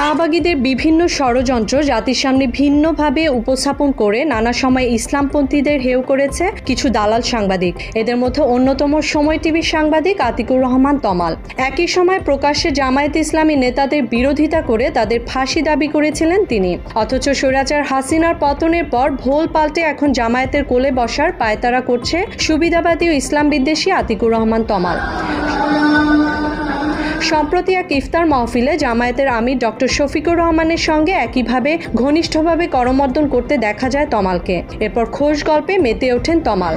শাহবাগীদের বিভিন্ন ষড়যন্ত্র জাতির সামনে ভিন্নভাবে উপস্থাপন করে নানা সময় ইসলামপন্থীদের হেয় করেছে কিছু দালাল সাংবাদিক। এদের মধ্যে অন্যতম সময় টিভির সাংবাদিক আতিকুর রহমান তমাল। একই সময় প্রকাশ্যে জামায়াত ইসলামী নেতাদের বিরোধিতা করে তাদের ফাঁসি দাবি করেছিলেন তিনি। অথচ স্বৈরাচার হাসিনার পতনের পর ভোল পাল্টে এখন জামায়াতের কোলে বসার পায়তারা করছে সুবিধাবাদী ও ইসলাম বিদ্বেষী আতিকুর রহমান তমাল। সম্প্রতি এক ইফতার মাহফিলে জামায়াতের আমির ডক্টর শফিকুর রহমানের সঙ্গে একইভাবে ঘনিষ্ঠভাবে করমর্দন করতে দেখা যায় তমালকে। এরপর খোশ গল্পে মেতে ওঠেন তমাল।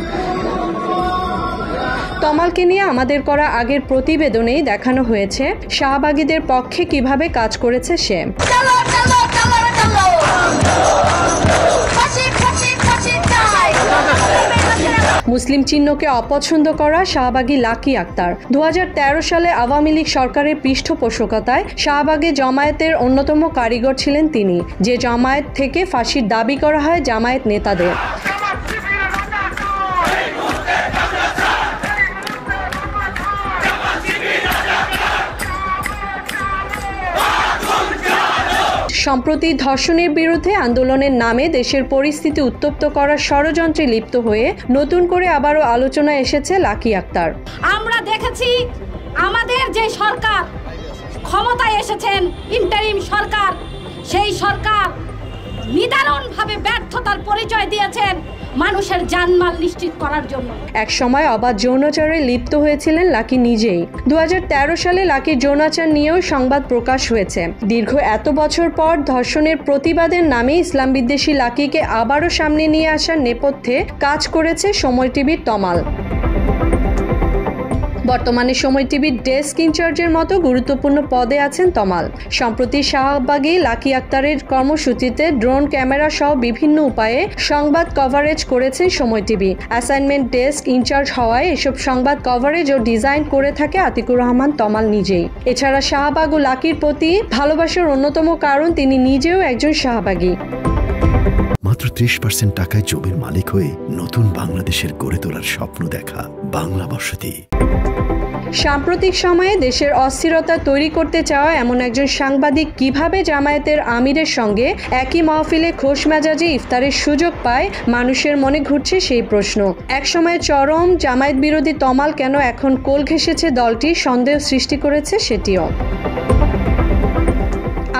তমালকে নিয়ে আমাদের করা আগের প্রতিবেদনেই দেখানো হয়েছে শাহবাগীদের পক্ষে কিভাবে কাজ করেছে সে। মুসলিম চিহ্নকে অপছন্দ করা শাহবাগী লাকি আক্তার। 2013 সালে আওয়ামী লীগ সরকারের পৃষ্ঠপোষকতায় শাহবাগে জামায়াতের অন্যতম কারিগর ছিলেন তিনি, যে জামায়াত থেকে ফাঁসির দাবি করা হয় জামায়াত নেতাদের। সম্প্রতি ধর্ষণের বিরুদ্ধে আন্দোলনের নামে দেশের পরিস্থিতি উত্তপ্ত করার ষড়যন্ত্রে লিপ্ত হয়ে নতুন করে আবারও আলোচনায় এসেছে লাকি আক্তার। আমরা দেখেছি আমাদের যে সরকার ক্ষমতায় এসেছেন, ইন্টারিম সরকার, সেই সরকার নিদারুণভাবে ব্যর্থতার পরিচয় দিয়েছেন মানুষের জানমাল নিশ্চিত করার জন্য। এক সময় অবাধ যৌনাচারে লিপ্ত হয়েছিলেন লাকি নিজেই। 2013 সালে লাকির যৌনাচার নিয়েও সংবাদ প্রকাশ হয়েছে। দীর্ঘ এত বছর পর ধর্ষণের প্রতিবাদের নামে ইসলাম বিদ্বেষী লাকিকে আবারও সামনে নিয়ে আসার নেপথ্যে কাজ করেছে সময় টিভির তমাল। বর্তমানে সময় টিভির ডেস্ক ইনচার্জের মতো গুরুত্বপূর্ণ পদে আছেন তমাল। সম্প্রতি শাহবাগে লাকি আক্তারের কর্মসূচিতে ড্রোন ক্যামেরা সহ বিভিন্ন উপায়ে সংবাদ কভারেজ করেছেন সময় টিভি। অ্যাসাইনমেন্ট ডেস্ক ইনচার্জ হওয়ায় এসব সংবাদ কভারেজ ও ডিজাইন করে থাকে আতিকুর রহমান তমাল নিজেই। এছাড়া শাহবাগ ও লাকির প্রতি ভালোবাসার অন্যতম কারণ তিনি নিজেও একজন শাহবাগী। মাত্র 30% টাকায় জমির মালিক হয়ে নতুন বাংলাদেশের গড়ে তোলার স্বপ্ন দেখা বাংলা বসতি। সাম্প্রতিক সময়ে দেশের অস্থিরতা তৈরি করতে চাওয়া এমন একজন সাংবাদিক কিভাবে জামায়াতের আমিরের সঙ্গে একই মাহফিলে খোশ মেজাজে ইফতারের সুযোগ পায়, মানুষের মনে ঘুরছে সেই প্রশ্ন। একসময় চরম জামায়াত বিরোধী তমাল কেন এখন কোল ঘেঁষেছে দলটি, সন্দেহ সৃষ্টি করেছে সেটিও।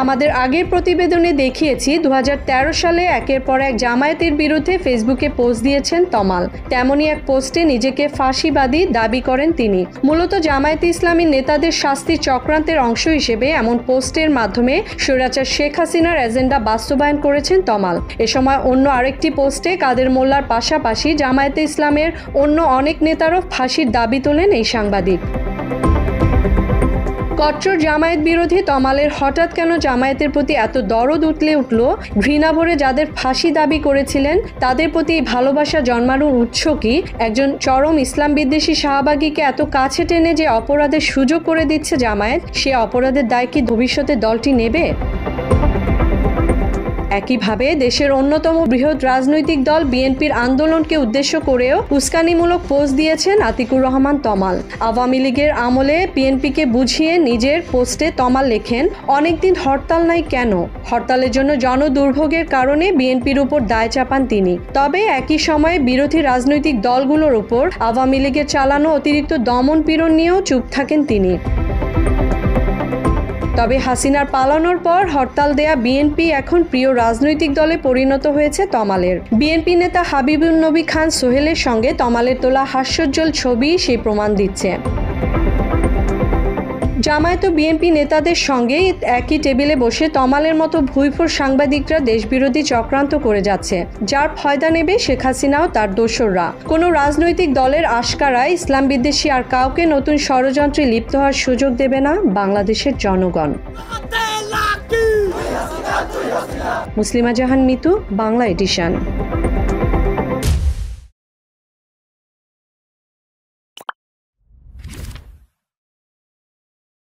আমাদের আগের প্রতিবেদনে দেখিয়েছি 2013 সালে একের পর এক জামায়াতের বিরুদ্ধে ফেসবুকে পোস্ট দিয়েছেন তমাল। তেমনই এক পোস্টে নিজেকে ফাঁসিবাদী দাবি করেন তিনি। মূলত জামায়াতে ইসলামী নেতাদের শাস্তি চক্রান্তের অংশ হিসেবে এমন পোস্টের মাধ্যমে স্বৈরাচার শেখ হাসিনার এজেন্ডা বাস্তবায়ন করেছেন তমাল। এ সময় অন্য আরেকটি পোস্টে কাদের মোল্লার পাশাপাশি জামায়াতে ইসলামের অন্য অনেক নেতারও ফাঁসির দাবি তোলেন এই সাংবাদিক। কট্টর জামায়াত বিরোধী তমালের হঠাৎ কেন জামায়াতের প্রতি এত দরদ উঠলে উঠল? ঘৃণা ভরে যাদের ফাঁসি দাবি করেছিলেন তাদের প্রতি ভালোবাসা জন্মানোর উৎস কি? একজন চরম ইসলাম বিদ্বেষী শাহবাগীকে এত কাছে টেনে যে অপরাধের সুযোগ করে দিচ্ছে জামায়াত, সে অপরাধের দায় কি ভবিষ্যতে দলটি নেবে? একইভাবে দেশের অন্যতম বৃহৎ রাজনৈতিক দল বিএনপির আন্দোলনকে উদ্দেশ্য করেও উস্কানিমূলক পোস্ট দিয়েছেন আতিকুর রহমান তমাল। আওয়ামী লীগের আমলে বিএনপিকে বুঝিয়ে নিজের পোস্টে তমাল লেখেন, অনেকদিন হরতাল নাই কেন? হরতালের জন্য জনদুর্ভোগের কারণে বিএনপির উপর দায় চাপান তিনি। তবে একই সময়ে বিরোধী রাজনৈতিক দলগুলোর উপর আওয়ামী লীগের চালানো অতিরিক্ত দমন পীড়ন নিয়েও চুপ থাকেন তিনি। তবে হাসিনার পালানোর পর হরতাল দেয়া বিএনপি এখন প্রিয় রাজনৈতিক দলে পরিণত হয়েছে তমালের। বিএনপি নেতা হাবিবুন নবী খান সোহেলের সঙ্গে তমালের তোলা হাস্যোজ্জ্বল ছবি সেই প্রমাণ দিচ্ছে। জামায়াত ও বিএনপি নেতাদের সঙ্গে একই টেবিলে বসে তমালের মতো ভুইফোর সাংবাদিকরা দেশবিরোধী চক্রান্ত করে যাচ্ছে, যার ফয়দা নেবে শেখ হাসিনাও তার দোসররা। কোনো রাজনৈতিক দলের আশকারায় ইসলাম বিদ্বেষী আর কাউকে নতুন ষড়যন্ত্রে লিপ্ত হওয়ার সুযোগ দেবে না বাংলাদেশের জনগণ। মুসলিমা জাহান মিতু, বাংলা এডিশন।